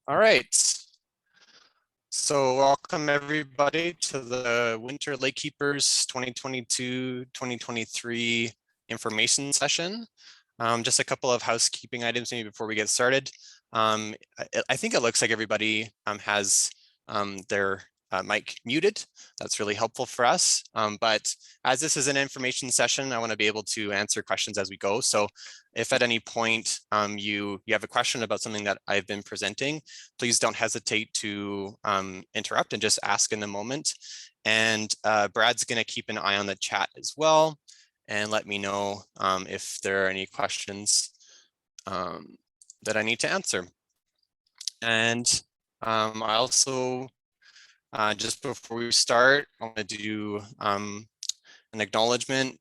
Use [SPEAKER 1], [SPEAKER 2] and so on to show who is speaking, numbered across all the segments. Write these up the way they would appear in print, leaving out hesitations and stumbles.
[SPEAKER 1] All right. So welcome everybody to the Winter LakeKeepers 2022-2023 information session. Just a couple of housekeeping items maybe before we get started. I think it looks like everybody has their mic muted. That's really helpful for us. But as this is an information session, I want to be able to answer questions as we go. So if at any point you have a question about something that I've been presenting, please don't hesitate to interrupt and just ask in the moment. And Brad's going to keep an eye on the chat as well and let me know if there are any questions that I need to answer. And I also, just before we start, I want to do an acknowledgement.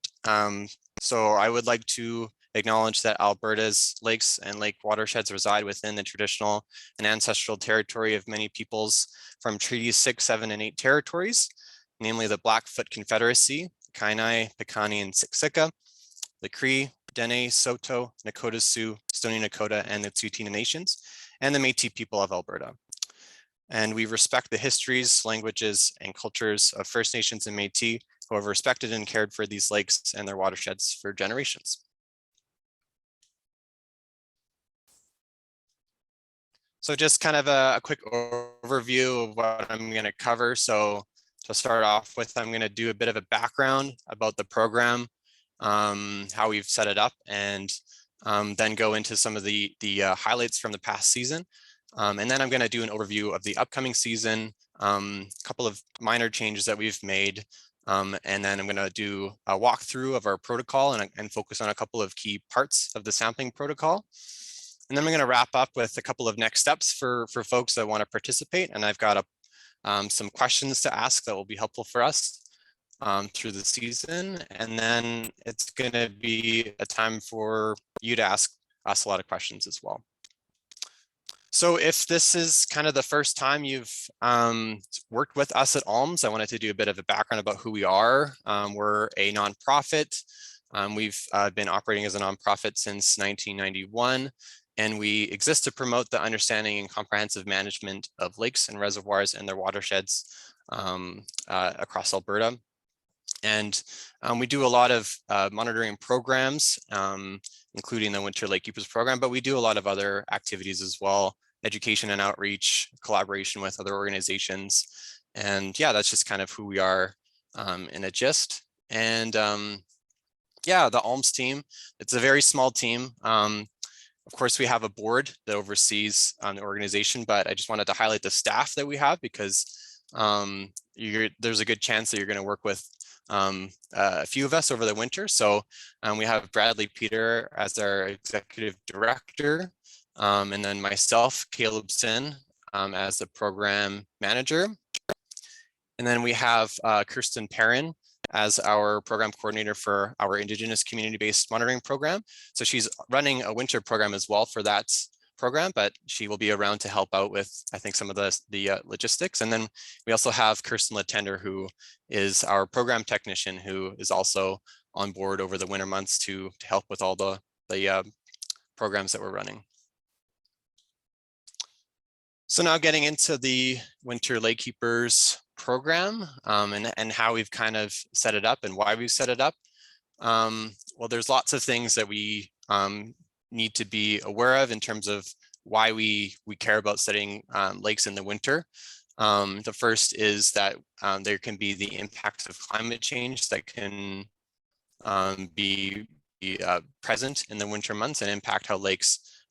[SPEAKER 1] So I would like to acknowledge that Alberta's lakes and lake watersheds reside within the traditional and ancestral territory of many peoples from Treaties 6, 7, and 8 territories, namely the Blackfoot Confederacy, Kainai, Piikani, and Siksika, the Cree, Dene, Saulteaux, Nakota Sioux, Stoney Nakoda, and the Tsuut'ina Nations, and the Métis people of Alberta. And we respect the histories, languages, and cultures of First Nations and Métis who have respected and cared for these lakes and their watersheds for generations. So just kind of a quick overview of what I'm going to cover. So to start off with, I'm going to do a bit of a background about the program, how we've set it up, and then go into some of the highlights from the past season. And then I'm going to do an overview of the upcoming season, a couple of minor changes that we've made, and then I'm going to do a walkthrough of our protocol and focus on a couple of key parts of the sampling protocol. And then I'm going to wrap up with a couple of next steps for folks that want to participate. And I've got some questions to ask that will be helpful for us through the season. And then it's going to be a time for you to ask us a lot of questions as well. So if this is kind of the first time you've worked with us at ALMS, I wanted to do a bit of a background about who we are. We're a nonprofit. We've been operating as a nonprofit since 1991, and we exist to promote the understanding and comprehensive management of lakes and reservoirs and their watersheds across Alberta. And we do a lot of monitoring programs, including the Winter LakeKeepers program, but we do a lot of other activities as well, education and outreach, collaboration with other organizations. And yeah, that's just kind of who we are in a gist. And yeah, the ALMS team, it's a very small team. Of course, we have a board that oversees the organization, but I just wanted to highlight the staff that we have because there's a good chance that you're going to work with a few of us over the winter. So we have Bradley Peter as our executive director, and then myself, Caleb Sin, as the program manager. And then we have Kirsten Perrin as our program coordinator for our Indigenous community-based monitoring program. So she's running a winter program as well for that program, but she will be around to help out with, I think, some of the logistics. And then we also have Kirsten Latender, who is our program technician, who is also on board over the winter months to help with all the programs that we're running. So now getting into the Winter LakeKeepers program and how we've kind of set it up and why we've set it up. Well, there's lots of things that we need to be aware of in terms of why we care about studying lakes in the winter. The first is that there can be the impacts of climate change that can be present in the winter months and impact how lakes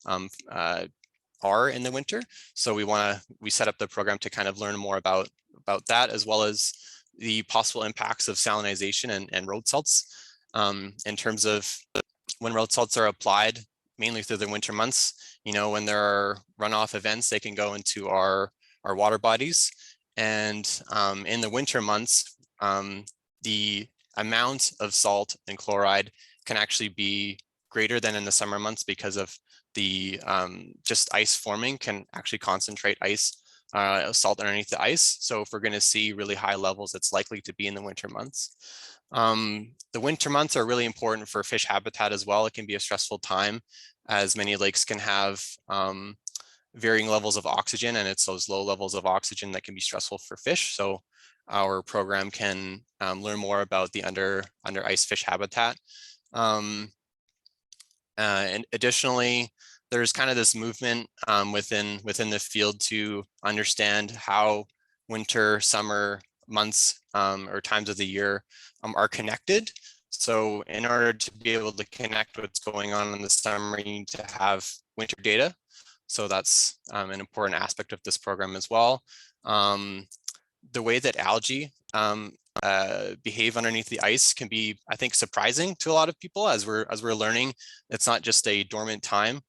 [SPEAKER 1] are in the winter. So we set up the program to kind of learn more about that, as well as the possible impacts of salinization and road salts in terms of when road salts are applied, mainly through the winter months. You know, when there are runoff events, they can go into our water bodies. And in the winter months, the amount of salt and chloride can actually be greater than in the summer months because of the just ice forming can actually concentrate salt underneath the ice. So if we're going to see really high levels, it's likely to be in the winter months. The winter months are really important for fish habitat as well. It can be a stressful time, as many lakes can have varying levels of oxygen, and it's those low levels of oxygen that can be stressful for fish. So our program can learn more about the under ice fish habitat. And additionally, there's kind of this movement within the field to understand how winter, summer months or times of the year are connected. So in order to be able to connect what's going on in the summer, you need to have winter data. So that's an important aspect of this program as well. The way that algae behave underneath the ice can be, I think, surprising to a lot of people as we're learning. It's not just a dormant time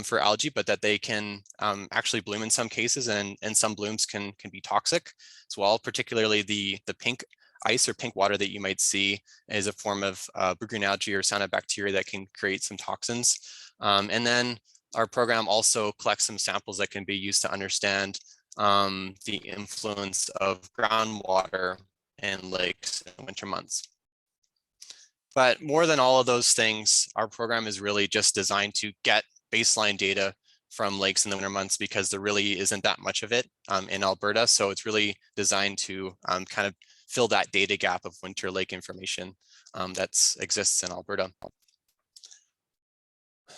[SPEAKER 1] for algae, but that they can actually bloom in some cases, and some blooms can be toxic as well. Particularly the pink ice or pink water that you might see is a form of blue-green algae or cyanobacteria that can create some toxins. And then our program also collects some samples that can be used to understand the influence of groundwater and lakes in winter months. But more than all of those things, our program is really just designed to get baseline data from lakes in the winter months, because there really isn't that much of it in Alberta. So it's really designed to kind of fill that data gap of winter lake information that exists in Alberta.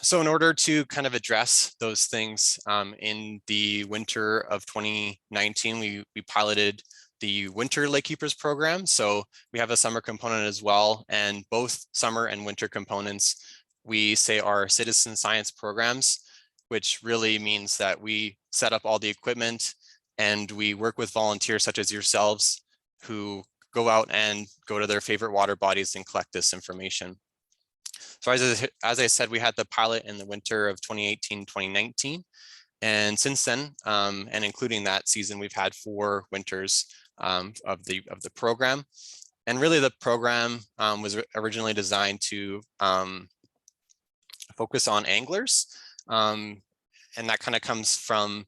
[SPEAKER 1] So in order to kind of address those things, in the winter of 2019, we piloted the Winter LakeKeepers program. So we have a summer component as well, and both summer and winter components we say are citizen science programs, which really means that we set up all the equipment and we work with volunteers such as yourselves who go out and go to their favorite water bodies and collect this information. So as I said, we had the pilot in the winter of 2018, 2019. And since then, and including that season, we've had 4 winters of the program. And really the program was originally designed to focus on anglers. And that kind of comes from,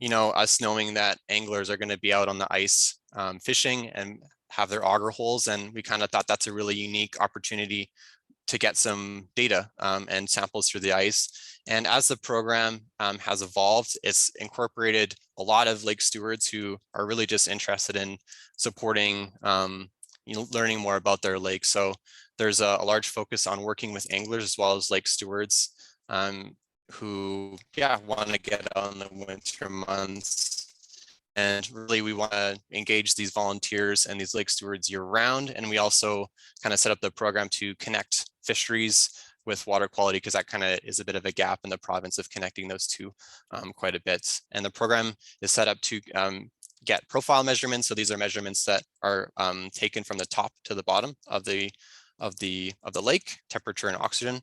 [SPEAKER 1] us knowing that anglers are going to be out on the ice fishing and have their auger holes. And we kind of thought that's a really unique opportunity to get some data and samples through the ice. And as the program has evolved, it's incorporated a lot of lake stewards who are really just interested in supporting, learning more about their lake. So there's a large focus on working with anglers as well as lake stewards who, want to get out in the winter months. And really, we want to engage these volunteers and these lake stewards year round. And we also kind of set up the program to connect fisheries with water quality, because that kind of is a bit of a gap in the province of connecting those two quite a bit. And the program is set up to get profile measurements. So these are measurements that are taken from the top to the bottom of the lake, temperature and oxygen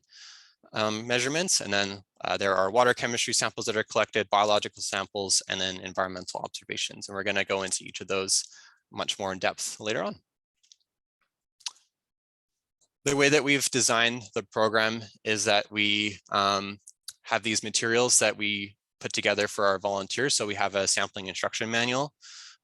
[SPEAKER 1] measurements. And then there are water chemistry samples that are collected, biological samples, and then environmental observations. And we're going to go into each of those much more in depth later on. The way that we've designed the program is that we have these materials that we put together for our volunteers. So we have a sampling instruction manual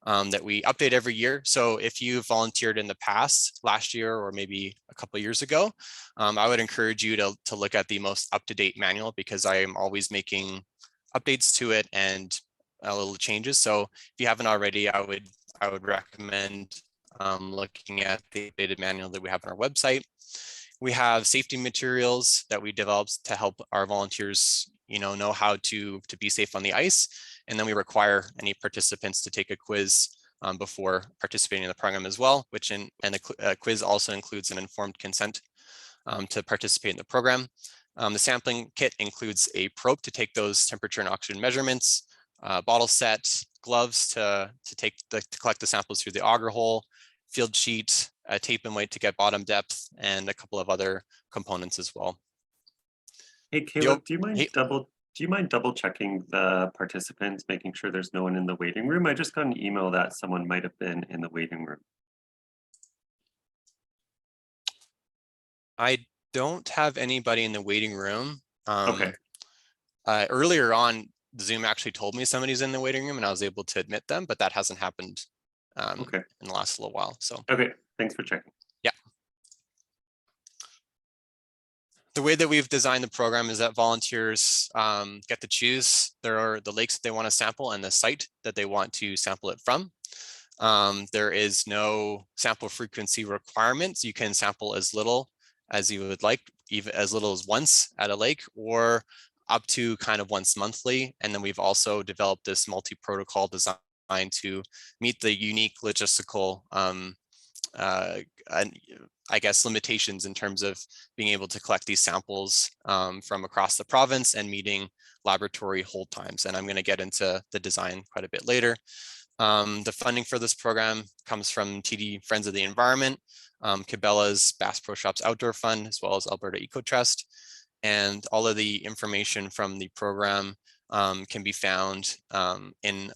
[SPEAKER 1] that we update every year. So if you volunteered in the past, last year, or maybe a couple of years ago, I would encourage you to look at the most up-to-date manual, because I am always making updates to it and little changes. So if you haven't already, I would recommend looking at the updated manual that we have on our website. We have safety materials that we developed to help our volunteers, know how to be safe on the ice. And then we require any participants to take a quiz before participating in the program as well, and the quiz also includes an informed consent to participate in the program. The sampling kit includes a probe to take those temperature and oxygen measurements, bottle set, gloves to collect the samples through the auger hole, field sheet, tape and weight to get bottom depth, and a couple of other components as well.
[SPEAKER 2] Hey, Caleb, do you mind double checking the participants, making sure there's no one in the waiting room? I just got an email that someone might have been in the waiting room.
[SPEAKER 1] I don't have anybody in the waiting room.
[SPEAKER 2] Okay.
[SPEAKER 1] Earlier on, Zoom actually told me somebody's in the waiting room and I was able to admit them, but that hasn't happened in the last little while. So
[SPEAKER 2] okay, thanks for checking.
[SPEAKER 1] Yeah. The way that we've designed the program is that volunteers get to choose the lakes that they want to sample and the site that they want to sample it from. There is no sample frequency requirements. You can sample as little as you would like, even as little as once at a lake, or up to kind of once monthly. And then we've also developed this multi-protocol design to meet the unique logistical I guess limitations in terms of being able to collect these samples from across the province and meeting laboratory hold times. And I'm going to get into the design quite a bit later. The funding for this program comes from TD Friends of the Environment, Cabela's Bass Pro Shops Outdoor Fund, as well as Alberta Eco Trust. And all of the information from the program can be found in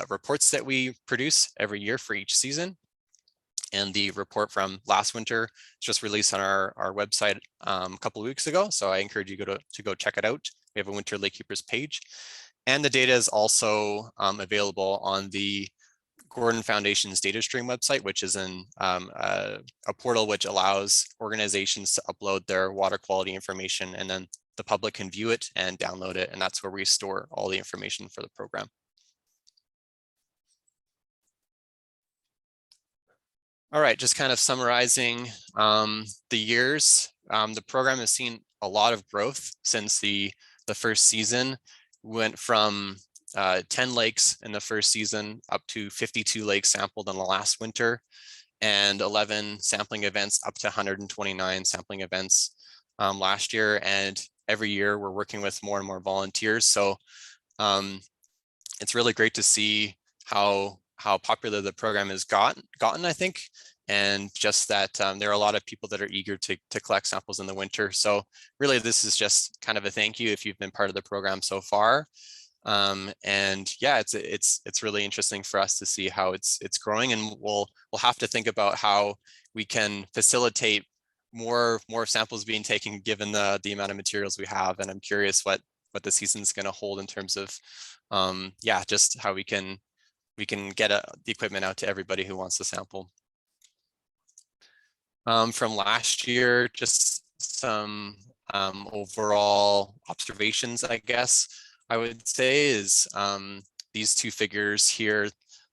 [SPEAKER 1] reports that we produce every year for each season. And the report from last winter just released on our website a couple of weeks ago. So I encourage you to go check it out. We have a Winter LakeKeepers page. And the data is also available on the Gordon Foundation's data stream website, which is a portal which allows organizations to upload their water quality information, and then the public can view it and download it. And that's where we store all the information for the program. All right, just kind of summarizing the years. The program has seen a lot of growth since the first season. Went from 10 lakes in the first season up to 52 lakes sampled in the last winter, and 11 sampling events up to 129 sampling events last year. And every year we're working with more and more volunteers. So it's really great to see how popular the program has gotten, I think, and just that there are a lot of people that are eager to collect samples in the winter. So really, this is just kind of a thank you if you've been part of the program so far. And yeah, it's really interesting for us to see how it's growing, and we'll have to think about how we can facilitate more samples being taken given the amount of materials we have. And I'm curious what the season's going to hold in terms of yeah, just how we can get the equipment out to everybody who wants to sample. From last year, just some overall observations, I guess I would say, is these two figures here.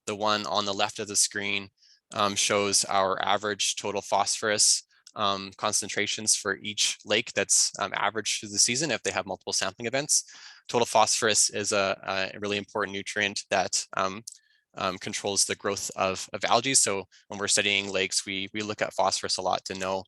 [SPEAKER 1] The one on the left of the screen shows our average total phosphorus concentrations for each lake that's averaged through the season if they have multiple sampling events. Total phosphorus is a really important nutrient that controls the growth of algae. So when we're studying lakes, we look at phosphorus a lot to know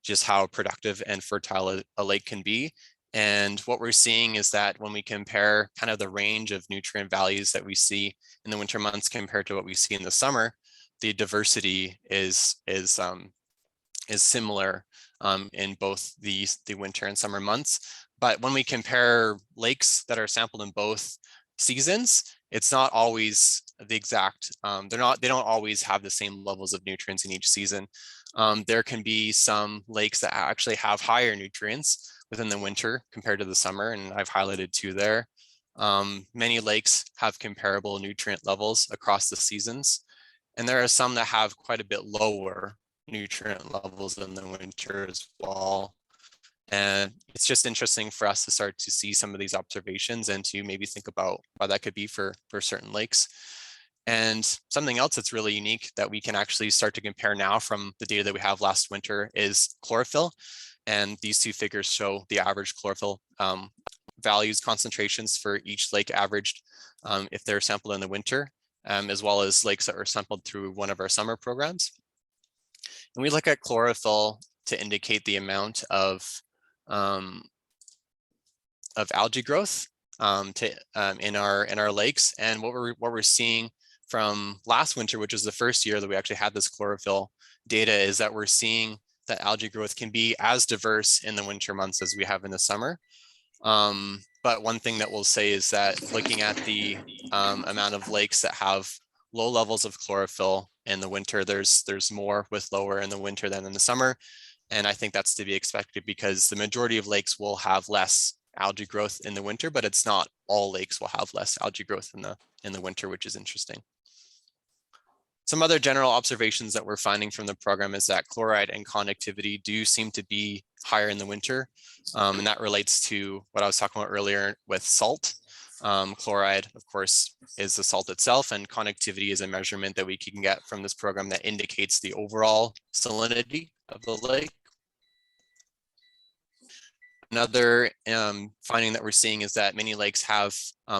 [SPEAKER 1] just how productive and fertile a lake can be. And what we're seeing is that when we compare kind of the range of nutrient values that we see in the winter months compared to what we see in the summer, the diversity is similar in both the winter and summer months. But when we compare lakes that are sampled in both seasons, it's not always the exact, they don't always have the same levels of nutrients in each season. There can be some lakes that actually have higher nutrients within the winter compared to the summer, and I've highlighted two there. Many lakes have comparable nutrient levels across the seasons, and there are some that have quite a bit lower nutrient levels in the winter as well. And it's just interesting for us to start to see some of these observations and to maybe think about why that could be for certain lakes. And something else that's really unique that we can actually start to compare now from the data that we have last winter is chlorophyll. And these two figures show the average chlorophyll values, concentrations for each lake averaged if they're sampled in the winter, as well as lakes that were sampled through one of our summer programs. And we look at chlorophyll to indicate the amount of algae growth in our lakes. And what we're seeing from last winter, which is the first year that we actually had this chlorophyll data, is that we're seeing that algae growth can be as diverse in the winter months as we have in the summer. But one thing that we'll say is that looking at the amount of lakes that have low levels of chlorophyll in the winter, there's more with lower in the winter than in the summer. And I think that's to be expected because the majority of lakes will have less algae growth in the winter, but it's not all lakes will have less algae growth in the winter, which is interesting. Some other general observations that we're finding from the program is that chloride and conductivity do seem to be higher in the winter. And that relates to what I was talking about earlier with salt. Chloride, of course, is the salt itself, and conductivity is a measurement that we can get from this program that indicates the overall salinity of the lake. Another finding that we're seeing is that many lakes have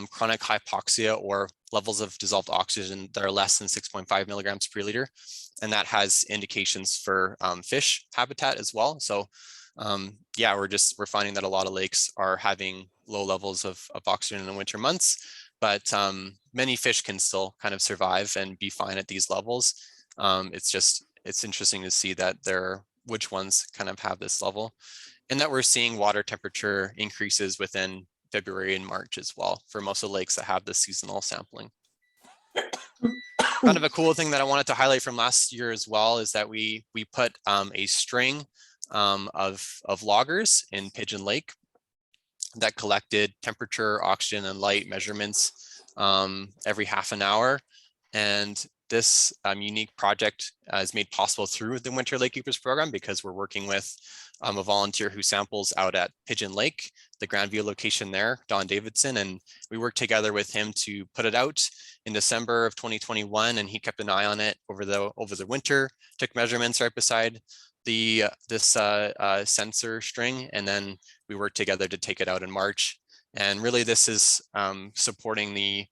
[SPEAKER 1] chronic hypoxia, or levels of dissolved oxygen that are less than 6.5 milligrams per liter. And that has indications for fish habitat as well. So yeah, we're finding that a lot of lakes are having low levels of oxygen in the winter months, but many fish can still kind of survive and be fine at these levels. It's interesting to see that which ones kind of have this level, and that we're seeing water temperature increases within February and March as well for most of the lakes that have the seasonal sampling. Kind of a cool thing that I wanted to highlight from last year as well is that we put a string of loggers in Pigeon Lake that collected temperature, oxygen, and light measurements every half an hour. And this unique project is made possible through the Winter LakeKeepers program because we're working with a volunteer who samples out at Pigeon Lake, the Grandview location there, Don Davidson, and we worked together with him to put it out in December of 2021, and he kept an eye on it over the winter, took measurements right beside this sensor string, and then we worked together to take it out in March. And really this is supporting the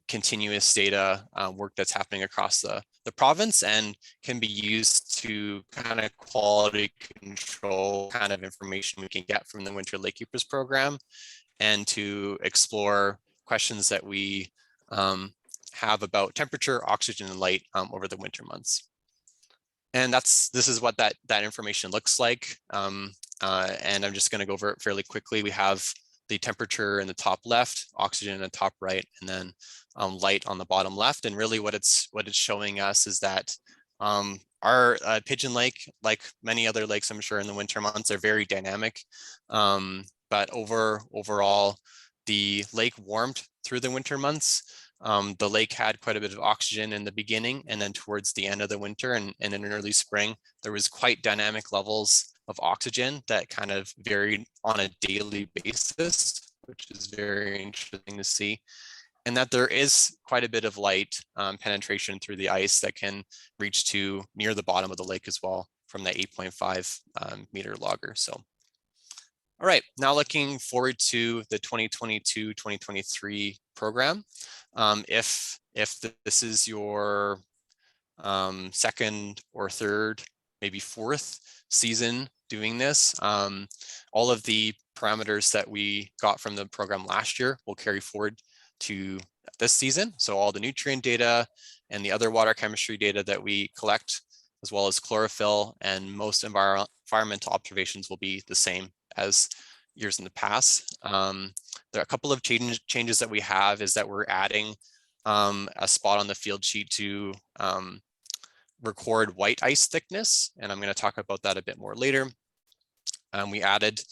[SPEAKER 1] continuous data work that's happening across the province, and can be used to kind of quality control kind of information we can get from the Winter LakeKeepers program, and to explore questions that we have about temperature, oxygen, and light over the winter months. And this is what that information looks like. And I'm just going to go over it fairly quickly. We have the temperature in the top left, oxygen in the top right, and then light on the bottom left. And really what it's showing us is that our Pigeon Lake, like many other lakes, I'm sure in the winter months, are very dynamic. But overall, the lake warmed through the winter months. The lake had quite a bit of oxygen in the beginning, and then towards the end of the winter and in early spring, there was quite dynamic levels of oxygen that kind of varied on a daily basis, which is very interesting to see. And that there is quite a bit of light penetration through the ice that can reach to near the bottom of the lake as well from the 8.5 meter logger. So, all right, now looking forward to the 2022-2023 program. If this is your second or third, maybe fourth season doing this, all of the parameters that we got from the program last year will carry forward to this season. So all the nutrient data and the other water chemistry data that we collect, as well as chlorophyll and most environmental observations, will be the same as years in the past. There are a couple of changes that we have is that we're adding a spot on the field sheet to record white ice thickness, and I'm going to talk about that a bit more later. We added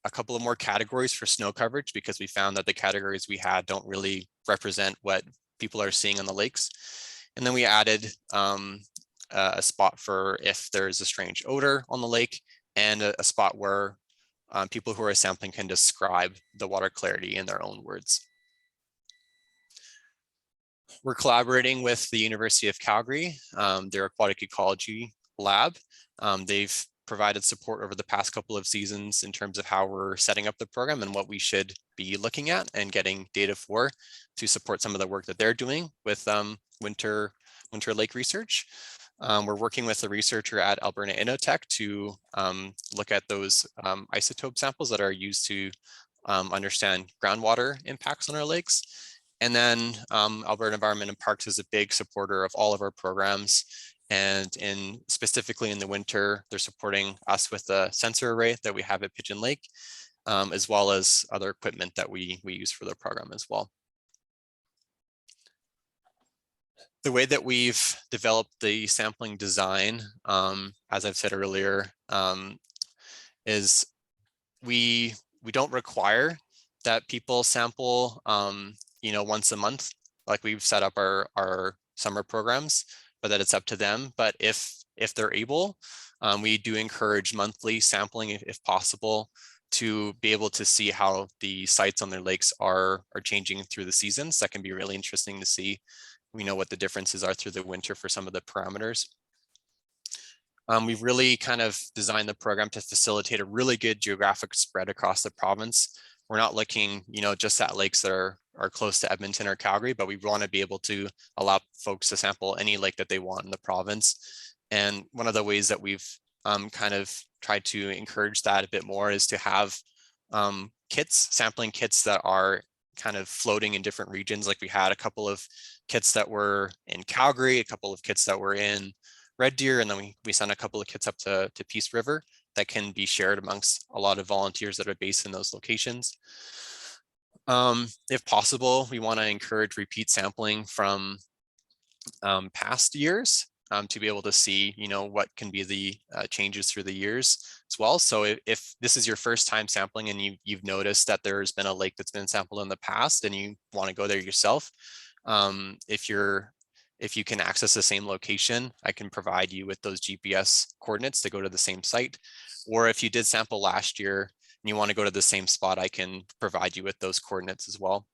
[SPEAKER 1] a couple of more categories for snow coverage because we found that the categories we had don't really represent what people are seeing on the lakes. And then we added a spot for if there's a strange odor on the lake, and a spot where people who are sampling can describe the water clarity in their own words. We're collaborating with the University of Calgary, their aquatic ecology lab. They've provided support over the past couple of seasons in terms of how we're setting up the program and what we should be looking at and getting data for to support some of the work that they're doing with winter lake research. We're working with a researcher at Alberta Innotech to look at those isotope samples that are used to understand groundwater impacts on our lakes. And then Alberta Environment and Parks is a big supporter of all of our programs. And specifically in the winter, they're supporting us with the sensor array that we have at Pigeon Lake, as well as other equipment that we use for the program as well. The way that we've developed the sampling design, as I've said earlier, is we don't require that people sample, once a month. Like we've set up our summer programs, but that it's up to them. But if they're able, we do encourage monthly sampling if possible, to be able to see how the sites on their lakes are changing through the seasons. That can be really interesting to see. We know what the differences are through the winter for some of the parameters. We've really kind of designed the program to facilitate a really good geographic spread across the province. We're not looking, just at lakes that are close to Edmonton or Calgary, but we want to be able to allow folks to sample any lake that they want in the province. And one of the ways that we've kind of tried to encourage that a bit more is to have sampling kits that are kind of floating in different regions. Like we had a couple of kits that were in Calgary, a couple of kits that were in Red Deer, and then we sent a couple of kits up to Peace River that can be shared amongst a lot of volunteers that are based in those locations. If possible, we want to encourage repeat sampling from past years to be able to see, what can be the changes through the years as well. So if this is your first time sampling and you've noticed that there's been a lake that's been sampled in the past and you want to go there yourself, if you can access the same location, I can provide you with those GPS coordinates to go to the same site. Or if you did sample last year and you want to go to the same spot, I can provide you with those coordinates as well.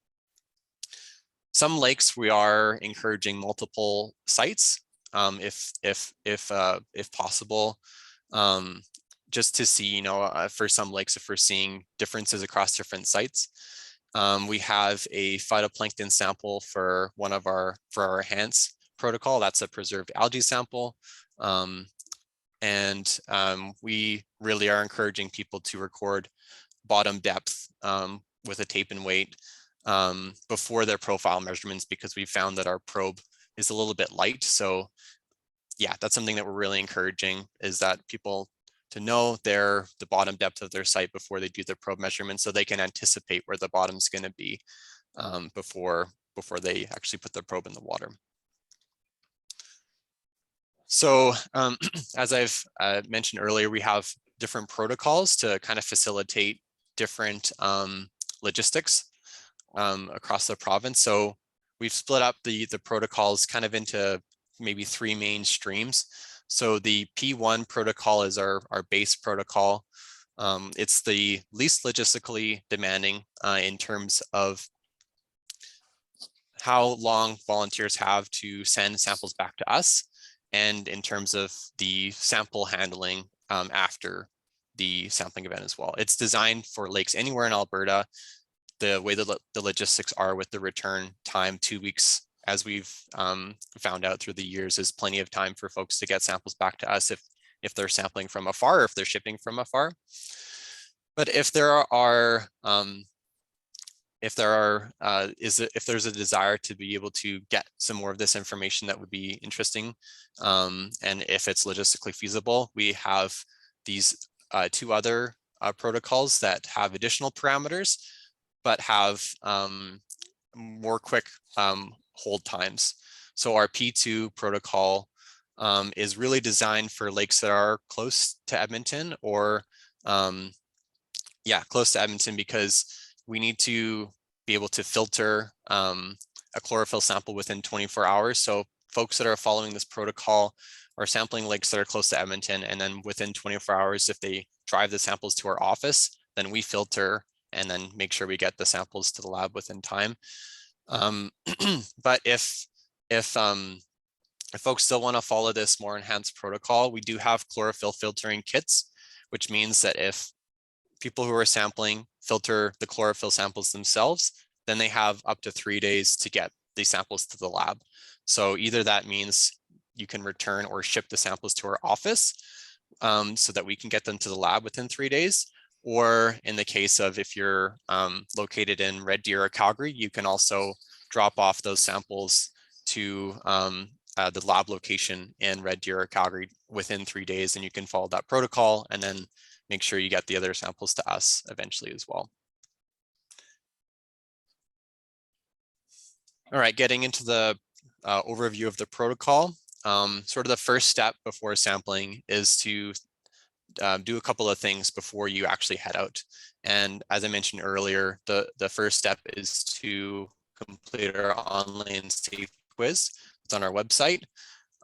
[SPEAKER 1] Some lakes we are encouraging multiple sites, if possible, just to see, for some lakes, if we're seeing differences across different sites. We have a phytoplankton sample for our enhance protocol. That's a preserved algae sample. We really are encouraging people to record bottom depth with a tape and weight before their profile measurements, because we found that our probe is a little bit light. So yeah, that's something that we're really encouraging, is that people to know the bottom depth of their site before they do the probe measurement, so they can anticipate where the bottom's going to be before they actually put the probe in the water. So as I've mentioned earlier, we have different protocols to kind of facilitate different logistics across the province. So we've split up the protocols kind of into maybe 3 main streams. So the P1 protocol is our base protocol. It's the least logistically demanding in terms of how long volunteers have to send samples back to us, and in terms of the sample handling after the sampling event as well. It's designed for lakes anywhere in Alberta. The way the logistics are with the return time, 2 weeks, as we've found out through the years, is plenty of time for folks to get samples back to us if they're sampling from afar, or if they're shipping from afar. But if there's a desire to be able to get some more of this information, that would be interesting, and if it's logistically feasible, we have these 2 other protocols that have additional parameters, but have more quick hold times. So our P2 protocol is really designed for lakes that are close to Edmonton, or close to Edmonton, because we need to be able to filter a chlorophyll sample within 24 hours. So folks that are following this protocol are sampling lakes that are close to Edmonton, and then within 24 hours, if they drive the samples to our office, then we filter and then make sure we get the samples to the lab within time. But if folks still want to follow this more enhanced protocol, we do have chlorophyll filtering kits, which means that if people who are sampling filter the chlorophyll samples themselves, then they have up to 3 days to get these samples to the lab. So either that means you can return or ship the samples to our office so that we can get them to the lab within 3 days. Or in the case of if you're located in Red Deer or Calgary, you can also drop off those samples to the lab location in Red Deer or Calgary within 3 days, and you can follow that protocol and then make sure you get the other samples to us eventually as well. All right, getting into the overview of the protocol. Sort of the first step before sampling is to do a couple of things before you actually head out. And as I mentioned earlier, the first step is to complete our online safe quiz. it's on our website.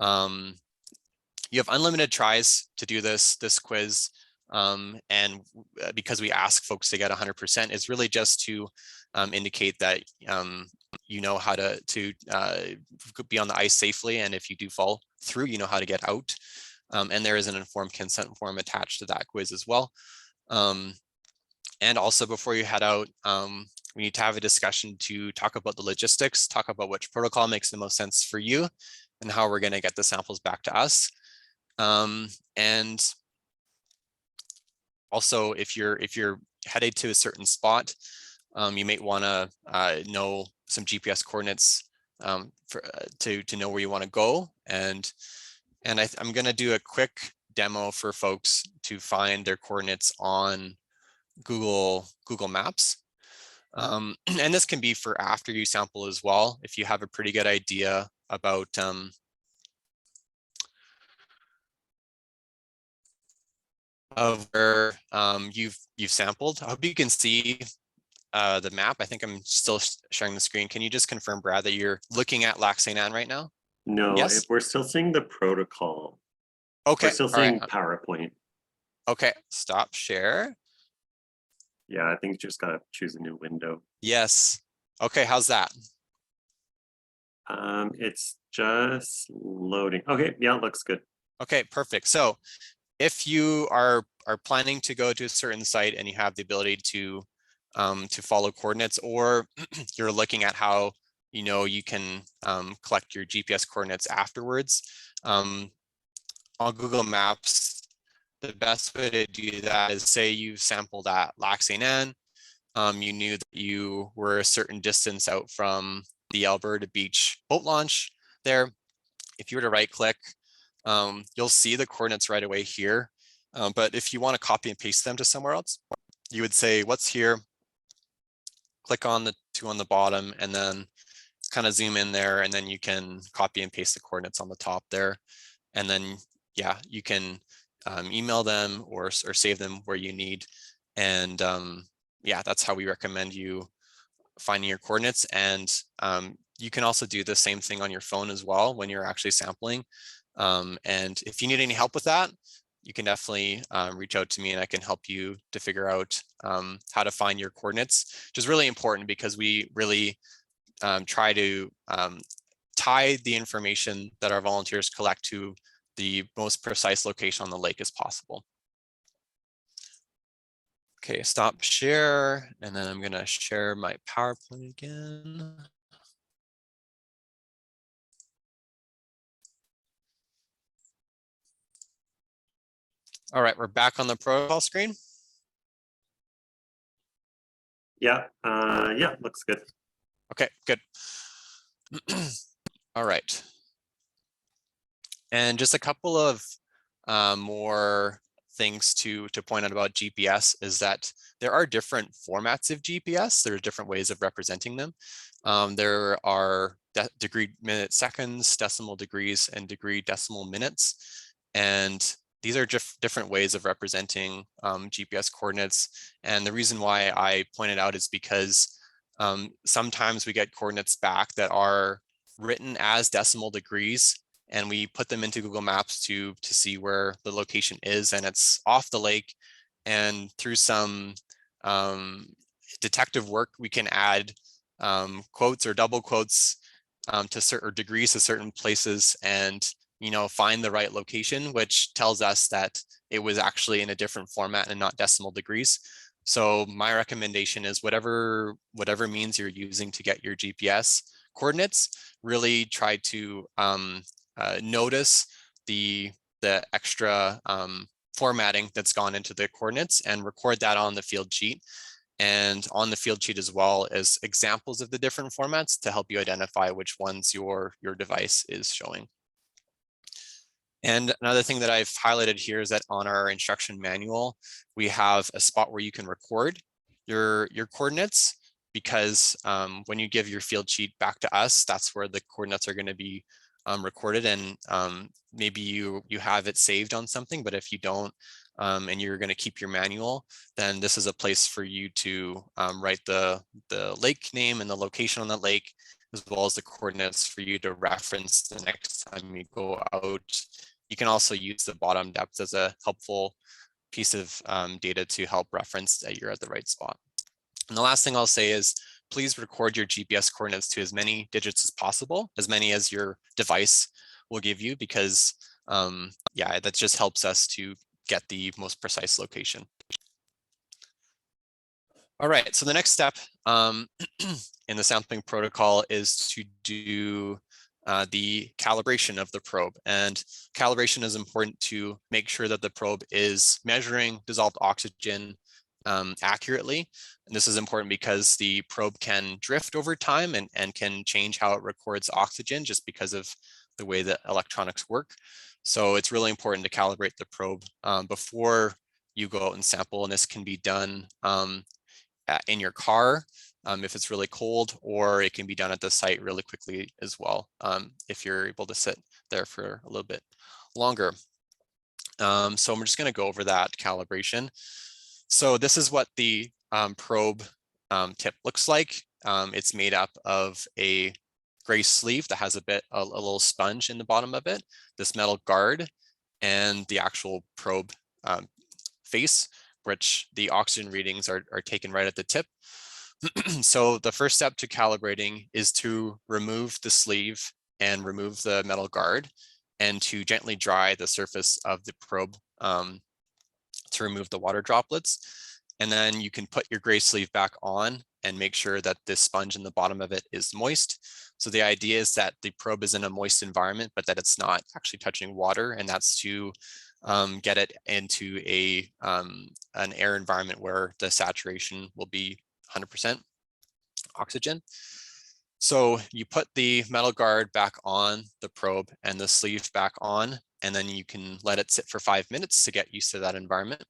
[SPEAKER 1] You have unlimited tries to do this quiz. And because we ask folks to get 100%, is really just to indicate that you know how to be on the ice safely, and if you do fall through, you know how to get out. And there is an informed consent form attached to that quiz as well. And also, before you head out, we need to have a discussion to talk about the logistics, talk about which protocol makes the most sense for you, and how we're going to get the samples back to us. And also, if you're headed to a certain spot, you might want to know some GPS coordinates to know where you want to go. And I'm going to do a quick demo for folks to find their coordinates on Google Maps. And this can be for after you sample as well, if you have a pretty good idea about of where you've sampled. I hope you can see the map. I think I'm still sharing the screen. Can you just confirm, Brad, that you're looking at Lac St. Anne right now?
[SPEAKER 2] No,
[SPEAKER 1] yes?
[SPEAKER 2] We're still seeing the protocol.
[SPEAKER 1] Okay.
[SPEAKER 2] We're still seeing PowerPoint.
[SPEAKER 1] Okay, stop share.
[SPEAKER 2] Yeah, I think you just gotta choose a new window.
[SPEAKER 1] Yes. Okay, how's that?
[SPEAKER 2] It's just loading. Okay, yeah, it looks good.
[SPEAKER 1] Okay, perfect. So if you are planning to go to a certain site and you have the ability to follow coordinates, or you're looking at how you can collect your GPS coordinates afterwards, on Google Maps, the best way to do that is, say you sampled at Lac St. Anne, you knew that you were a certain distance out from the Alberta Beach boat launch there. If you were to right click, you'll see the coordinates right away here. But if you want to copy and paste them to somewhere else, you would say, what's here? Click on the two on the bottom, and then kind of zoom in there, and then you can copy and paste the coordinates on the top there. And then, yeah, you can email them or save them where you need. And yeah, that's how we recommend you finding your coordinates. And you can also do the same thing on your phone as well when you're actually sampling. And if you need any help with that, you can definitely reach out to me, and I can help you to figure out how to find your coordinates, which is really important because we really try to tie the information that our volunteers collect to the most precise location on the lake as possible. Okay, stop share, and then I'm going to share my PowerPoint again. All right, we're back on the protocol screen.
[SPEAKER 2] Yeah, yeah, looks good.
[SPEAKER 1] Okay, good. All right. And just a couple of more things to point out about GPS is that there are different formats of GPS. There are different ways of representing them. There are degree minute seconds, decimal degrees, and degree decimal minutes. And these are just different ways of representing GPS coordinates. And the reason why I pointed out is because sometimes we get coordinates back that are written as decimal degrees, and we put them into Google Maps to see where the location is, and it's off the lake. And through some detective work, we can add quotes or double quotes to certain degrees to certain places, and find the right location, which tells us that it was actually in a different format and not decimal degrees. So my recommendation is whatever means you're using to get your GPS coordinates, really try to notice the extra formatting that's gone into the coordinates and record that on the field sheet. And on the field sheet as well as examples of the different formats to help you identify which ones your device is showing. And another thing that I've highlighted here is that on our instruction manual, we have a spot where you can record your coordinates, because when you give your field sheet back to us, that's where the coordinates are going to be recorded. And maybe you have it saved on something, but if you don't, and you're going to keep your manual, then this is a place for you to write the lake name and the location on the lake, as well as the coordinates for you to reference the next time you go out. You can also use the bottom depth as a helpful piece of data to help reference that you're at the right spot. And the last thing I'll say is, please record your GPS coordinates to as many digits as possible, as many as your device will give you, because yeah, that just helps us to get the most precise location. All right, so the next step in the sampling protocol is to do the calibration of the probe. And calibration is important to make sure that the probe is measuring dissolved oxygen accurately. And this is important because the probe can drift over time and can change how it records oxygen just because of the way that electronics work. So it's really important to calibrate the probe before you go out and sample, and this can be done in your car if it's really cold, or it can be done at the site really quickly as well if you're able to sit there for a little bit longer. So I'm just going to go over that calibration. So this is what the probe tip looks like. It's made up of a gray sleeve that has a little sponge in the bottom of it, this metal guard, and the actual probe face, which the oxygen readings are taken right at the tip. So the first step to calibrating is to remove the sleeve and remove the metal guard, and to gently dry the surface of the probe to remove the water droplets. And then you can put your gray sleeve back on and make sure that this sponge in the bottom of it is moist. So the idea is that the probe is in a moist environment, but that it's not actually touching water, and that's to get it into an air environment where the saturation will be 100% oxygen. So you put the metal guard back on the probe and the sleeve back on, and then you can let it sit for 5 minutes to get used to that environment.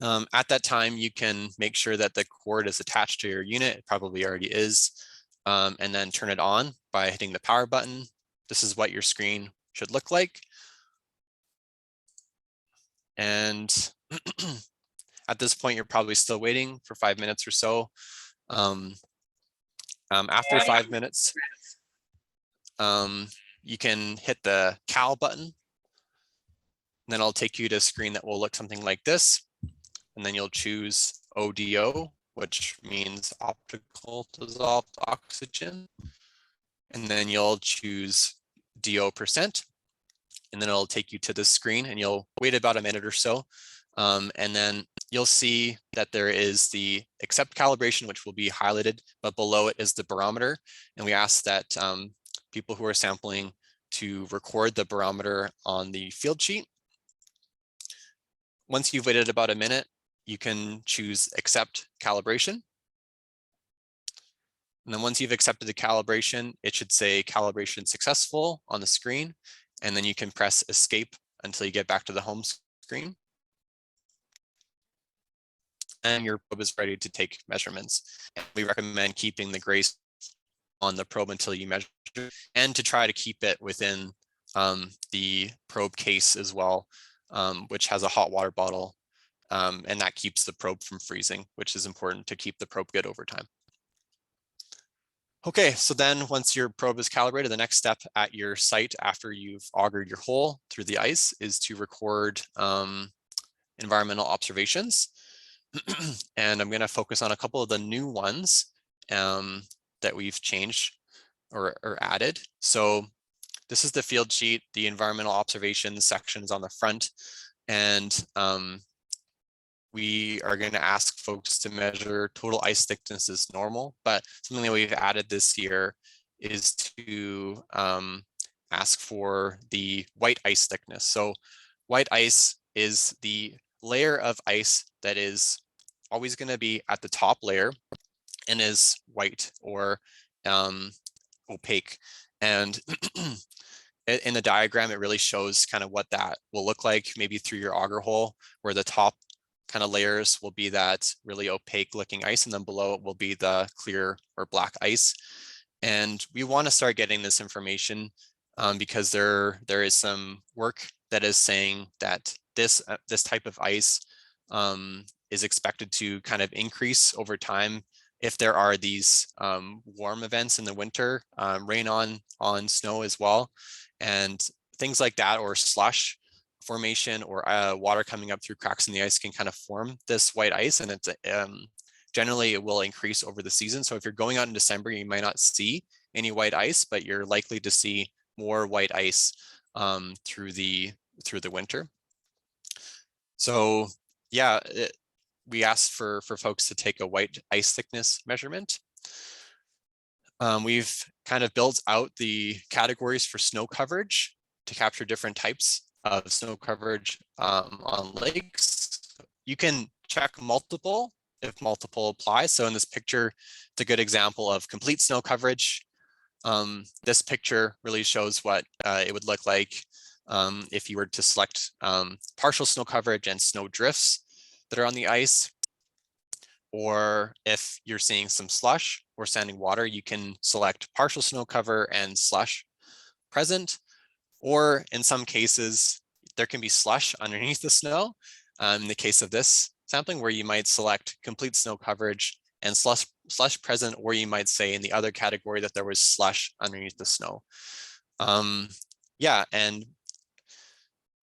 [SPEAKER 1] At that time, you can make sure that the cord is attached to your unit. It probably already is, and then turn it on by hitting the power button. This is what your screen should look like. And at this point, you're probably still waiting for 5 minutes or so. After 5 minutes, you can hit the cal button, and then it'll take you to a screen that will look something like this. And then you'll choose ODO, which means optical dissolved oxygen. And then you'll choose DO%. And then it'll take you to this screen, and you'll wait about a minute or so. And then you'll see that there is the accept calibration, which will be highlighted, but below it is the barometer. And we ask that people who are sampling to record the barometer on the field sheet. Once you've waited about a minute, you can choose accept calibration. And then once you've accepted the calibration, it should say calibration successful on the screen. And then you can press escape until you get back to the home screen. And your probe is ready to take measurements. And we recommend keeping the gray on the probe until you measure, and to try to keep it within the probe case as well, which has a hot water bottle. And that keeps the probe from freezing, which is important to keep the probe good over time. Okay, so then once your probe is calibrated, the next step at your site after you've augured your hole through the ice is to record environmental observations. And I'm going to focus on a couple of the new ones that we've changed or added. So this is the field sheet. The environmental observations section is on the front, and we are going to ask folks to measure total ice thickness as normal, but something that we've added this year is to ask for the white ice thickness. So white ice is the layer of ice that is always going to be at the top layer and is white or opaque. And in the diagram, it really shows kind of what that will look like, maybe through your auger hole, where the top kind of layers will be that really opaque looking ice, and then below it will be the clear or black ice. And we want to start getting this information because there is some work that is saying that this type of ice is expected to kind of increase over time if there are these warm events in the winter, rain on snow as well, and things like that, or slush formation, or water coming up through cracks in the ice can kind of form this white ice, and it's generally it will increase over the season. So if you're going out in December, you might not see any white ice, but you're likely to see more white ice through the winter. So yeah, we asked for folks to take a white ice thickness measurement. We've kind of built out the categories for snow coverage to capture different types of snow coverage on lakes. You can check multiple if multiple apply. So in this picture, it's a good example of complete snow coverage. This picture really shows what it would look like if you were to select partial snow coverage and snow drifts that are on the ice. Or if you're seeing some slush or standing water, you can select partial snow cover and slush present. Or in some cases, there can be slush underneath the snow. In the case of this sampling, where you might select complete snow coverage and slush present, or you might say in the other category that there was slush underneath the snow. Yeah, and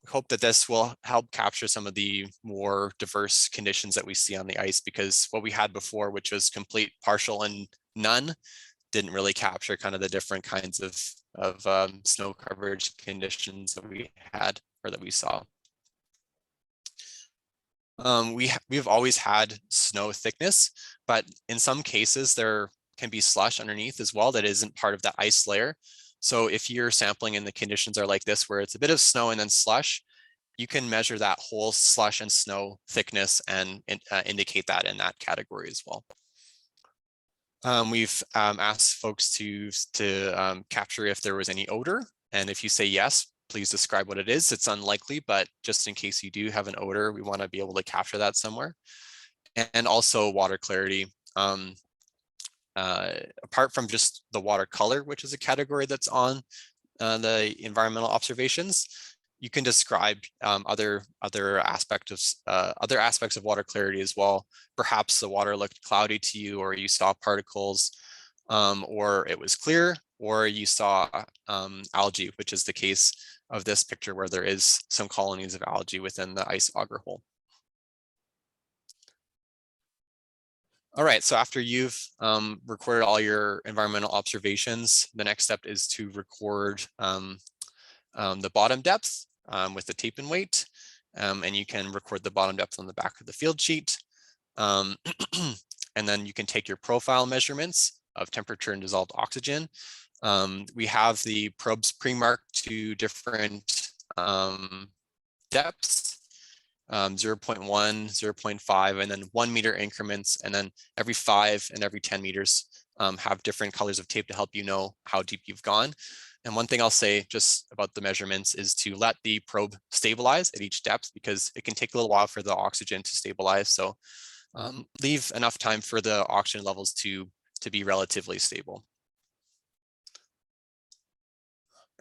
[SPEAKER 1] hope that this will help capture some of the more diverse conditions that we see on the ice, because what we had before, which was complete, partial, and none, didn't really capture kind of the different kinds of snow coverage conditions that we had or that we saw. We've always had snow thickness, but in some cases there can be slush underneath as well that isn't part of the ice layer. So if you're sampling and the conditions are like this, where it's a bit of snow and then slush, you can measure that whole slush and snow thickness and indicate that in that category as well. We've asked folks to capture if there was any odor, and if you say yes, please describe what it is. It's unlikely, but just in case you do have an odor, we want to be able to capture that somewhere. And also water clarity. Apart from just the water color, which is a category that's on the environmental observations, you can describe other aspects of water clarity as well. Perhaps the water looked cloudy to you, or you saw particles, or it was clear, or you saw algae, which is the case of this picture where there is some colonies of algae within the ice auger hole. All right, so after you've recorded all your environmental observations, the next step is to record the bottom depth with the tape and weight, and you can record the bottom depth on the back of the field sheet. And then you can take your profile measurements of temperature and dissolved oxygen. We have the probes pre-marked to different depths. 0.1, 0.5, and then 1 meter increments, and then every 5 and every 10 meters have different colors of tape to help you know how deep you've gone. And one thing I'll say just about the measurements is to let the probe stabilize at each depth, because it can take a little while for the oxygen to stabilize. So leave enough time for the oxygen levels to be relatively stable.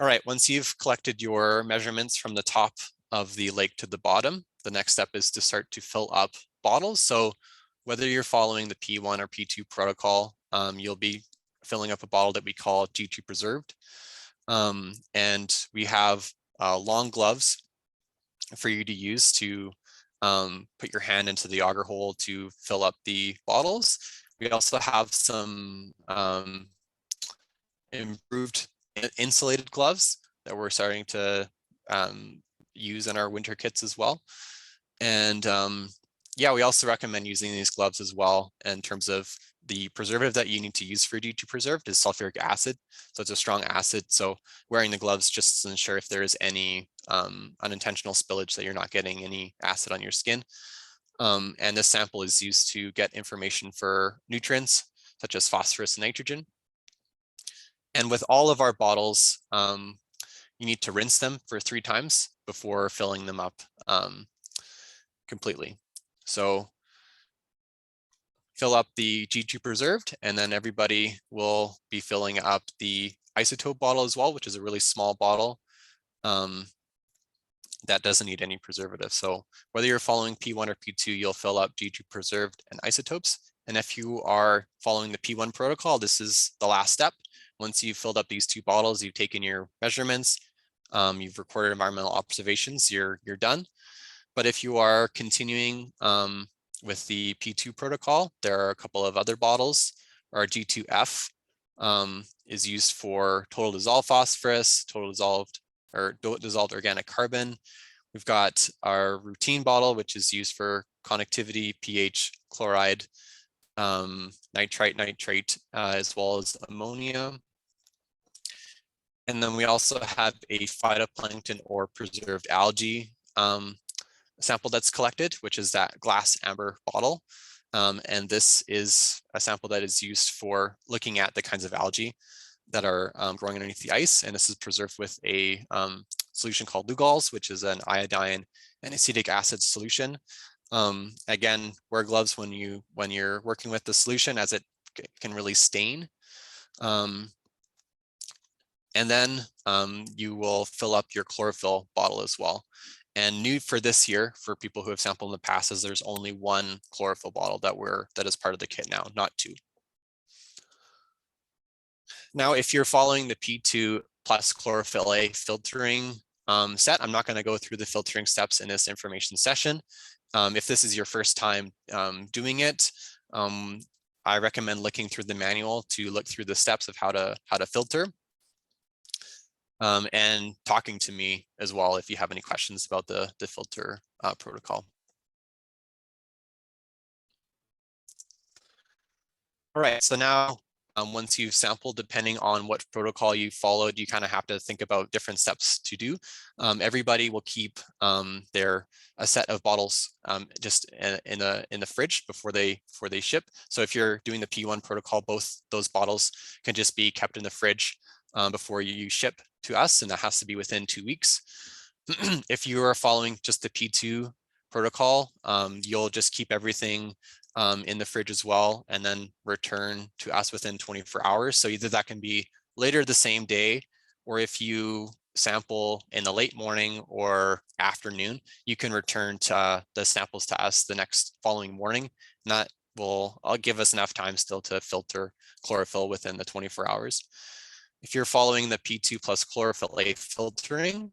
[SPEAKER 1] All right, once you've collected your measurements from the top of the lake to the bottom, the next step is to start to fill up bottles. So whether you're following the P1 or P2 protocol, you'll be filling up a bottle that we call G2 preserved. And we have long gloves for you to use to put your hand into the auger hole to fill up the bottles. We also have some improved insulated gloves that we're starting to use in our winter kits as well. And yeah, we also recommend using these gloves as well in terms of the preservative that you need to use for G2 preserved is sulfuric acid. So it's a strong acid. So wearing the gloves just to ensure if there is any unintentional spillage that you're not getting any acid on your skin. And this sample is used to get information for nutrients such as phosphorus and nitrogen. And with all of our bottles, you need to rinse them for 3 times before filling them up completely. So fill up the G2 preserved, and then everybody will be filling up the isotope bottle as well, which is a really small bottle that doesn't need any preservative. So whether you're following P1 or P2, you'll fill up G2 preserved and isotopes. And if you are following the P1 protocol, this is the last step. Once you've filled up these 2 bottles, you've taken your measurements, you've recorded environmental observations, you're done. But if you are continuing with the P2 protocol, there are a couple of other bottles. Our G2F is used for total dissolved phosphorus, total dissolved organic carbon. We've got our routine bottle, which is used for conductivity, pH, chloride, nitrite, as well as ammonia. And then we also have a phytoplankton or preserved algae sample that's collected, which is that glass amber bottle. And this is a sample that is used for looking at the kinds of algae that are growing underneath the ice. And this is preserved with a solution called Lugol's, which is an iodine and acetic acid solution. Again, wear gloves when you're working with the solution, as it can really stain. And then you will fill up your chlorophyll bottle as well. And new for this year, for people who have sampled in the past, is there's only 1 chlorophyll bottle that is part of the kit now, not 2. Now, if you're following the P2 plus chlorophyll A filtering set, I'm not going to go through the filtering steps in this information session. If this is your first time doing it, I recommend looking through the manual to look through the steps of how to filter. And talking to me as well if you have any questions about the filter protocol. All right, so now once you've sampled, depending on what protocol you followed, you kind of have to think about different steps to do. Everybody will keep a set of bottles just in the fridge before they ship. So if you're doing the P1 protocol, both those bottles can just be kept in the fridge before you ship to us, and that has to be within 2 weeks. If you are following just the P2 protocol, you'll just keep everything in the fridge as well, and then return to us within 24 hours. So either that can be later the same day, or if you sample in the late morning or afternoon, you can return to the samples to us the next following morning. And that will give us enough time still to filter chlorophyll within the 24 hours. If you're following the P2 plus chlorophyll A filtering,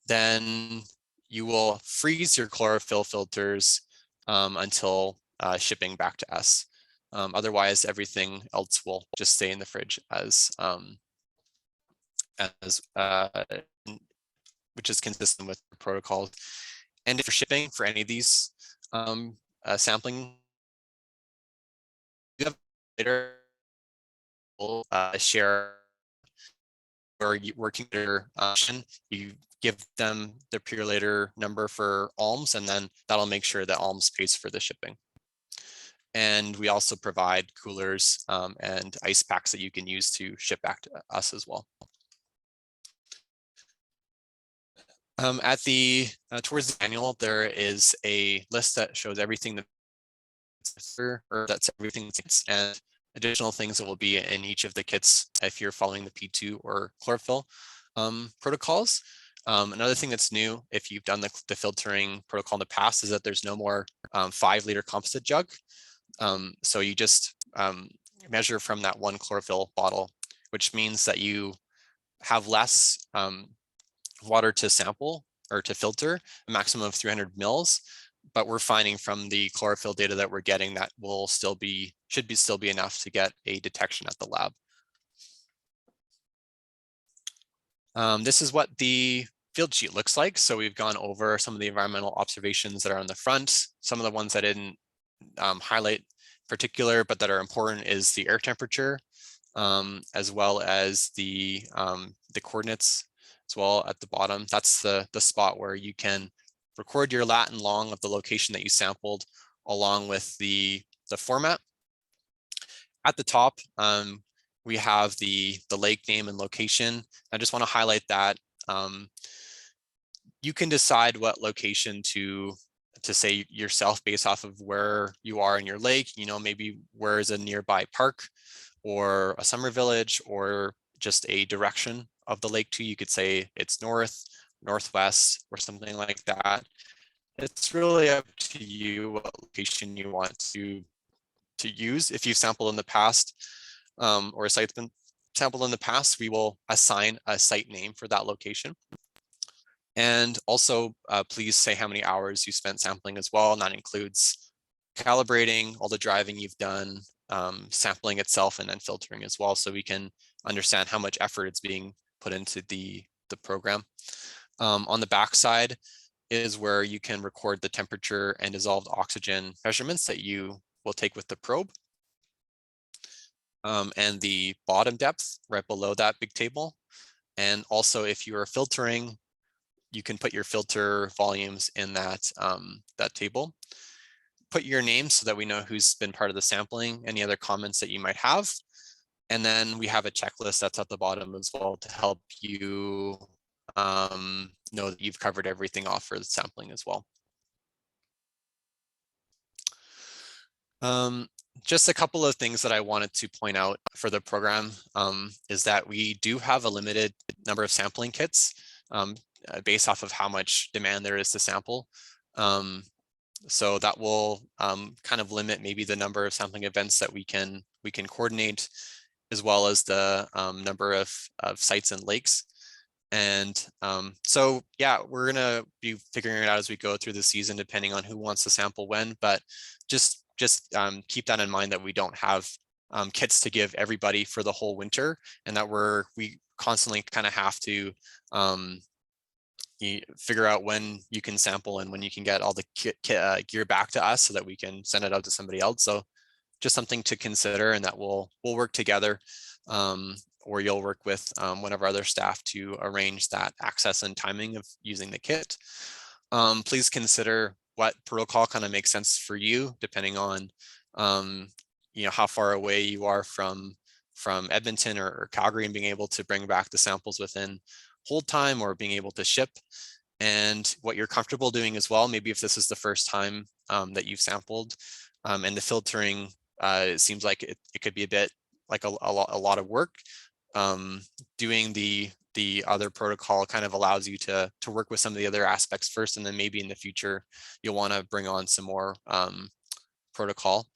[SPEAKER 1] then you will freeze your chlorophyll filters until shipping back to us. Otherwise, everything else will just stay in the fridge which is consistent with the protocols. And if you're shipping for any of these sampling, you have later we'll share or working their you give them the Purelator number for ALMS, and then that'll make sure that ALMS pays for the shipping. And we also provide coolers and ice packs that you can use to ship back to us as well. At the towards the manual, there is a list that shows everything that's everything, and additional things that will be in each of the kits if you're following the P2 or chlorophyll protocols. Another thing that's new, if you've done the filtering protocol in the past, is that there's no more 5-liter composite jug. So you just measure from that 1 chlorophyll bottle, which means that you have less water to sample or to filter, a maximum of 300 mils. But we're finding from the chlorophyll data that we're getting that will still be enough to get a detection at the lab. This is what the field sheet looks like. So we've gone over some of the environmental observations that are on the front. Some of the ones I didn't highlight in particular, but that are important, is the air temperature, as well as the coordinates as well at the bottom. That's the spot where you can record your lat and long of the location that you sampled, along with the format. At the top, we have the lake name and location. I just want to highlight that you can decide what location to say yourself based off of where you are in your lake. You know, maybe where is a nearby park or a summer village, or just a direction of the lake to. You could say it's north, northwest, or something like that. It's really up to you what location you want to use. If you've sampled in the past, or a site's been sampled in the past, we will assign a site name for that location. And also, please say how many hours you spent sampling as well, and that includes calibrating, all the driving you've done, sampling itself, and then filtering as well, so we can understand how much effort is being put into the program. On the back side is where you can record the temperature and dissolved oxygen measurements that you will take with the probe. And the bottom depth right below that big table. And also, if you are filtering, you can put your filter volumes in that, that table. Put your name so that we know who's been part of the sampling, any other comments that you might have. And then we have a checklist that's at the bottom as well to help you know that you've covered everything off for the sampling as well. Just a couple of things that I wanted to point out for the program is that we do have a limited number of sampling kits based off of how much demand there is to sample. So that will kind of limit maybe the number of sampling events that we can coordinate, as well as the number of sites and lakes. And so, yeah, we're gonna be figuring it out as we go through the season, depending on who wants to sample when, but just keep that in mind that we don't have kits to give everybody for the whole winter, and that we constantly kind of have to figure out when you can sample and when you can get all the gear back to us so that we can send it out to somebody else. So just something to consider, and that we'll work together, or you'll work with one of our other staff to arrange that access and timing of using the kit. Please consider what protocol kind of makes sense for you, depending on how far away you are from Edmonton or Calgary, and being able to bring back the samples within hold time or being able to ship, and what you're comfortable doing as well. Maybe if this is the first time that you've sampled, and the filtering, it seems like it could be a bit like a lot of work. Doing the other protocol kind of allows you to work with some of the other aspects first, and then maybe in the future you'll want to bring on some more protocol.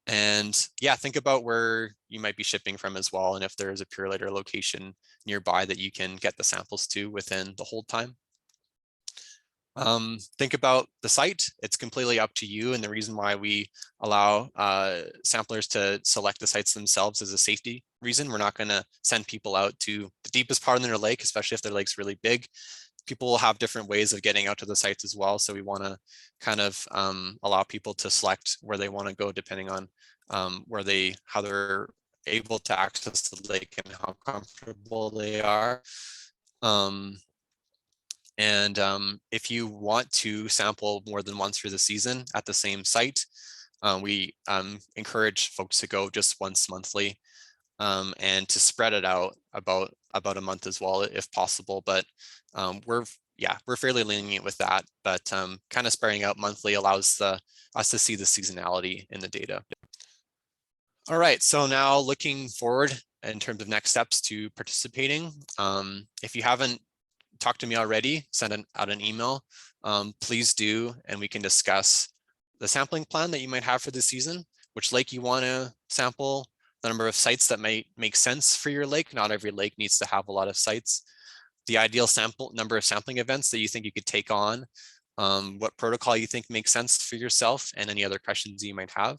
[SPEAKER 1] And yeah, think about where you might be shipping from as well, and if there is a Purelator location nearby that you can get the samples to within the hold time. Think about the site. It's completely up to you, and the reason why we allow samplers to select the sites themselves is a safety reason. We're not going to send people out to the deepest part of their lake, especially if their lake's really big. People will have different ways of getting out to the sites as well, so we want to kind of allow people to select where they want to go, depending on how they're able to access the lake and how comfortable they are. And if you want to sample more than once through the season at the same site, we encourage folks to go just once monthly, and to spread it out about a month as well, if possible. But we're fairly lenient with that, but kind of spreading out monthly allows us to see the seasonality in the data. All right, so now looking forward in terms of next steps to participating. If you haven't talked to me already, send out an email, please do, and we can discuss the sampling plan that you might have for the season, which lake you want to sample, the number of sites that might make sense for your lake. Not every lake needs to have a lot of sites. The ideal number of sampling events that you think you could take on, what protocol you think makes sense for yourself, and any other questions you might have.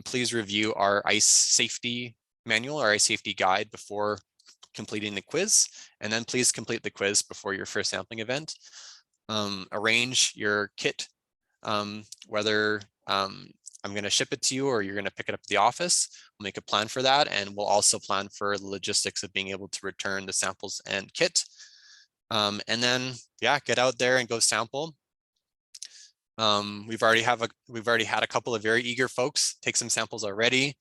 [SPEAKER 1] Please review our ice safety manual, our ice safety guide, before completing the quiz, and then please complete the quiz before your first sampling event. Arrange your kit, whether I'm going to ship it to you or you're going to pick it up at the office. We'll make a plan for that, and we'll also plan for the logistics of being able to return the samples and kit. And then, yeah, get out there and go sample. We've already had a couple of very eager folks take some samples already.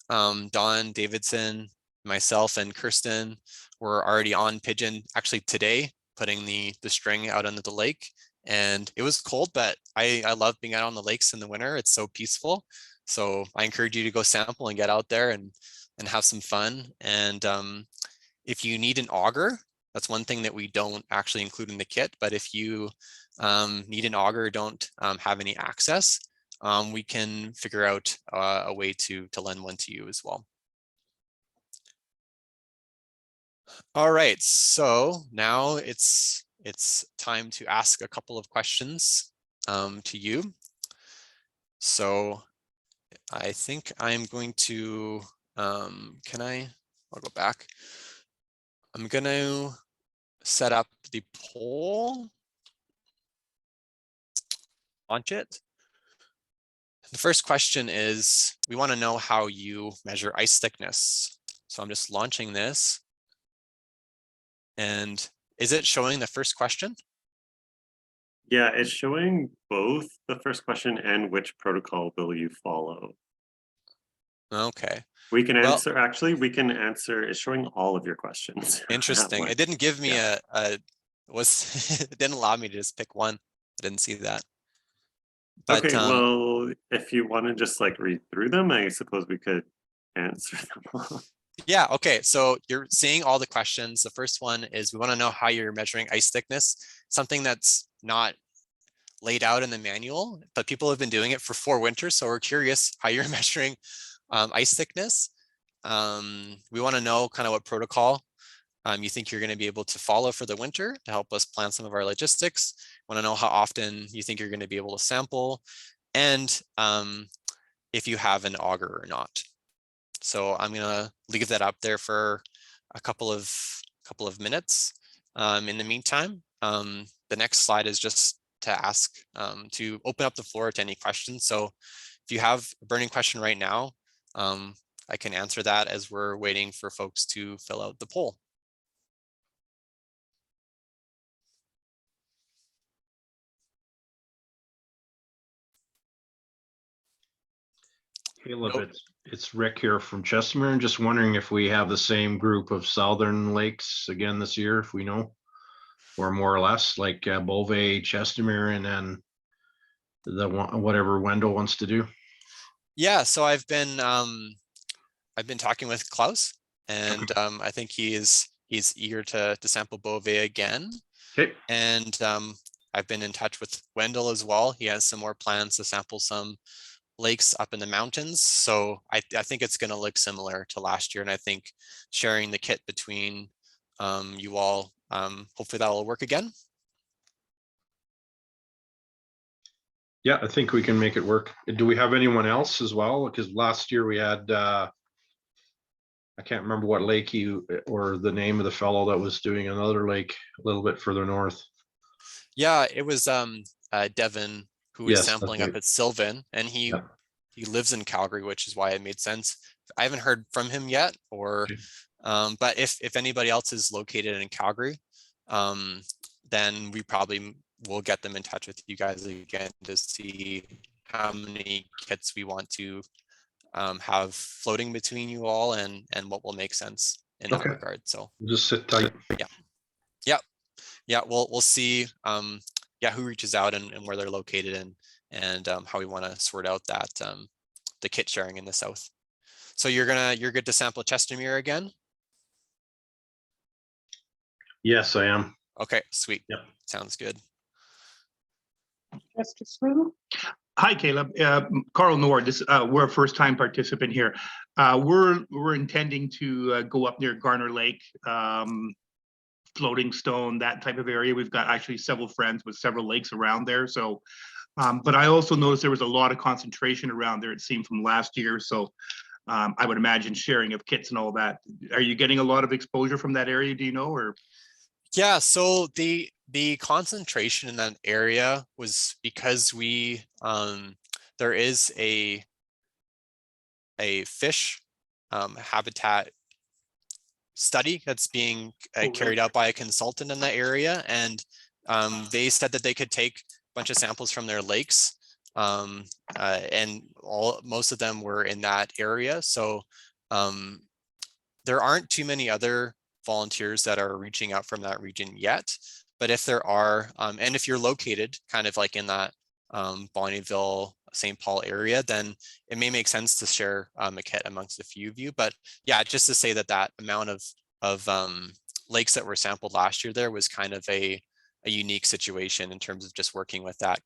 [SPEAKER 1] Don Davidson, myself, and Kirsten were already on Pigeon actually today, putting the string out into the lake. And it was cold, but I love being out on the lakes in the winter. It's so peaceful. So I encourage you to go sample and get out there and have some fun. And if you need an auger, that's one thing that we don't actually include in the kit. But if you need an auger, don't have any access, we can figure out a way to lend one to you as well. All right, so now it's time to ask a couple of questions to you. So I think I'm going to, I'll go back. I'm going to set up the poll, launch it. The first question is, we want to know how you measure ice thickness. So I'm just launching this. And is it showing the first question?
[SPEAKER 2] Yeah, it's showing both the first question and which protocol will you follow.
[SPEAKER 1] Okay.
[SPEAKER 2] We can answer, actually, we can answer, it's showing all of your questions.
[SPEAKER 1] Interesting. It didn't give me it didn't allow me to just pick one. I didn't see that. But,
[SPEAKER 2] okay, well, if you want to just like read through them, I suppose we could answer them all.
[SPEAKER 1] Yeah, okay, so you're seeing all the questions. The first one is, we want to know how you're measuring ice thickness, something that's not laid out in the manual, but people have been doing it for 4 winters, so we're curious how you're measuring ice thickness. We want to know kind of what protocol you think you're going to be able to follow for the winter to help us plan some of our logistics. Want to know how often you think you're going to be able to sample, and if you have an auger or not. So I'm going to leave that up there for a couple of minutes. In the meantime, the next slide is just to ask, to open up the floor to any questions. So if you have a burning question right now, I can answer that as we're waiting for folks to fill out the poll.
[SPEAKER 3] Caleb, it's Rick here from Chestermere, and just wondering if we have the same group of southern lakes again this year, if we know, or more or less like Beauvais, Chestermere, and then the one, whatever Wendell wants to do.
[SPEAKER 1] Yeah, so I've been talking with Klaus, and I think he's eager to sample Beauvais again.
[SPEAKER 3] Okay.
[SPEAKER 1] And I've been in touch with Wendell as well. He has some more plans to sample some lakes up in the mountains. So I think it's going to look similar to last year. And I think sharing the kit between you all, hopefully that will work again.
[SPEAKER 3] Yeah, I think we can make it work. Do we have anyone else as well? Because last year we had, I can't remember what lake or the name of the fellow that was doing another lake a little bit further north.
[SPEAKER 1] Yeah, it was Devin, who was sampling up at Sylvan, and he lives in Calgary, which is why it made sense. I haven't heard from him yet, or but if anybody else is located in Calgary, then we probably will get them in touch with you guys again to see how many kits we want to have floating between you all, and what will make sense in that regard. So
[SPEAKER 3] just sit tight.
[SPEAKER 1] Yeah, we'll see who reaches out and where they're located, and how we want to sort out that the kit sharing in the south. So you're good to sample Chestermere again?
[SPEAKER 3] Yes, I am.
[SPEAKER 1] Okay, sweet.
[SPEAKER 3] Yep.
[SPEAKER 1] Sounds good.
[SPEAKER 4] Hi, Caleb. Carl Nord. We're a first-time participant here. We're intending to go up near Garner Lake, Floating Stone, that type of area. We've got actually several friends with several lakes around there. So, but I also noticed there was a lot of concentration around there, it seemed, from last year. So I would imagine sharing of kits and all that. Are you getting a lot of exposure from that area, do you know? Or
[SPEAKER 1] yeah, so the concentration in that area was because we there is a fish habitat study that's being carried out by a consultant in that area, and they said that they could take a bunch of samples from their lakes, and most of them were in that area. So there aren't too many other volunteers that are reaching out from that region yet, but if there are, and if you're located kind of like in that Bonnyville, St. Paul area, then it may make sense to share a kit amongst a few of you. But yeah, just to say that amount of lakes that were sampled last year, there was kind of a a unique situation in terms of just working with that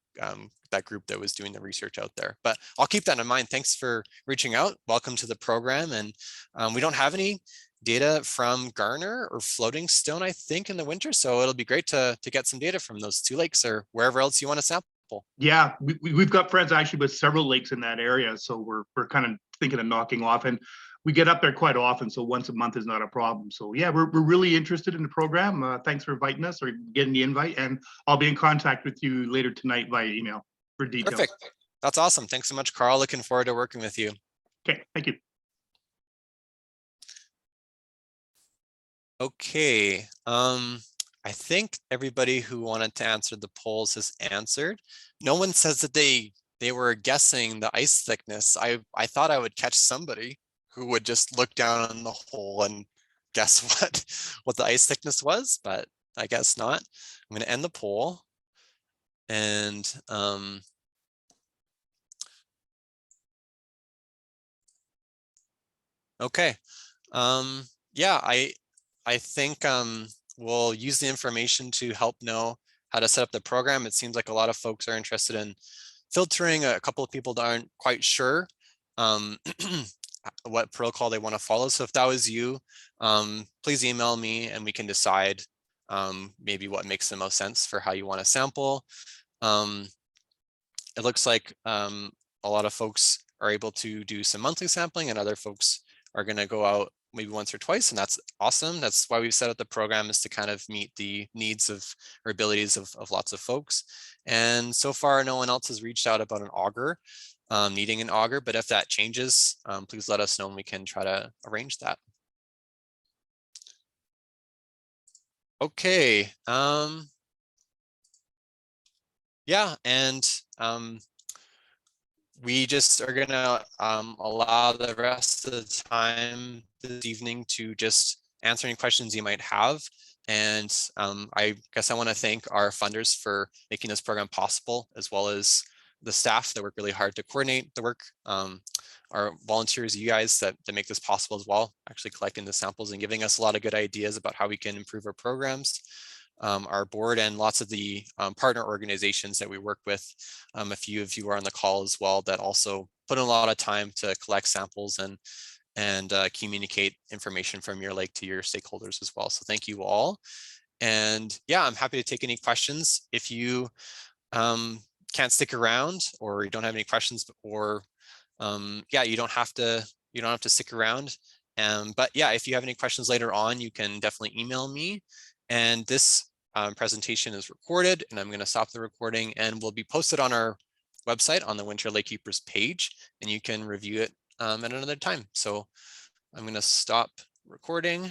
[SPEAKER 1] that group that was doing the research out there. But I'll keep that in mind. Thanks for reaching out. Welcome to the program. And we don't have any data from Garner or Floating Stone, I think, in the winter. So it'll be great to get some data from those two lakes or wherever else you want to sample.
[SPEAKER 4] Yeah, we've got friends actually with several lakes in that area. So we're kind of thinking of knocking off, and we get up there quite often. So once a month is not a problem. So yeah, we're really interested in the program. Thanks for inviting us or getting the invite. And I'll be in contact with you later tonight via email for details.
[SPEAKER 1] Perfect. That's awesome. Thanks so much, Carl. Looking forward to working with you.
[SPEAKER 4] Okay, thank you.
[SPEAKER 1] Okay. I think everybody who wanted to answer the polls has answered. No one says that they were guessing the ice thickness. I thought I would catch somebody who would just look down on the hole and guess what the ice thickness was, but I guess not. I'm going to end the poll. And okay. Yeah, I think we'll use the information to help know how to set up the program. It seems like a lot of folks are interested in filtering. A couple of people that aren't quite sure what protocol they want to follow. So if that was you, please email me and we can decide maybe what makes the most sense for how you want to sample. It looks like a lot of folks are able to do some monthly sampling and other folks are going to go out maybe once or twice, and that's awesome. That's why we've set up the program, is to kind of meet the needs of or abilities of lots of folks. And so far, no one else has reached out about an auger, needing an auger, but if that changes, please let us know and we can try to arrange that. Okay. Yeah, and we just are gonna allow the rest of the time this evening to just answer any questions you might have. And I guess I want to thank our funders for making this program possible, as well as the staff that work really hard to coordinate the work. Our volunteers, you guys that make this possible as well, actually collecting the samples and giving us a lot of good ideas about how we can improve our programs. Our board and lots of the partner organizations that we work with. A few of you are on the call as well that also put in a lot of time to collect samples and communicate information from your lake to your stakeholders as well. So thank you all. And yeah, I'm happy to take any questions. If you can't stick around or you don't have any questions, or yeah, you don't have to stick around. But yeah, if you have any questions later on, you can definitely email me. And this presentation is recorded, and I'm going to stop the recording and will be posted on our website on the Winter LakeKeepers page, and you can review it at another time. So I'm going to stop recording.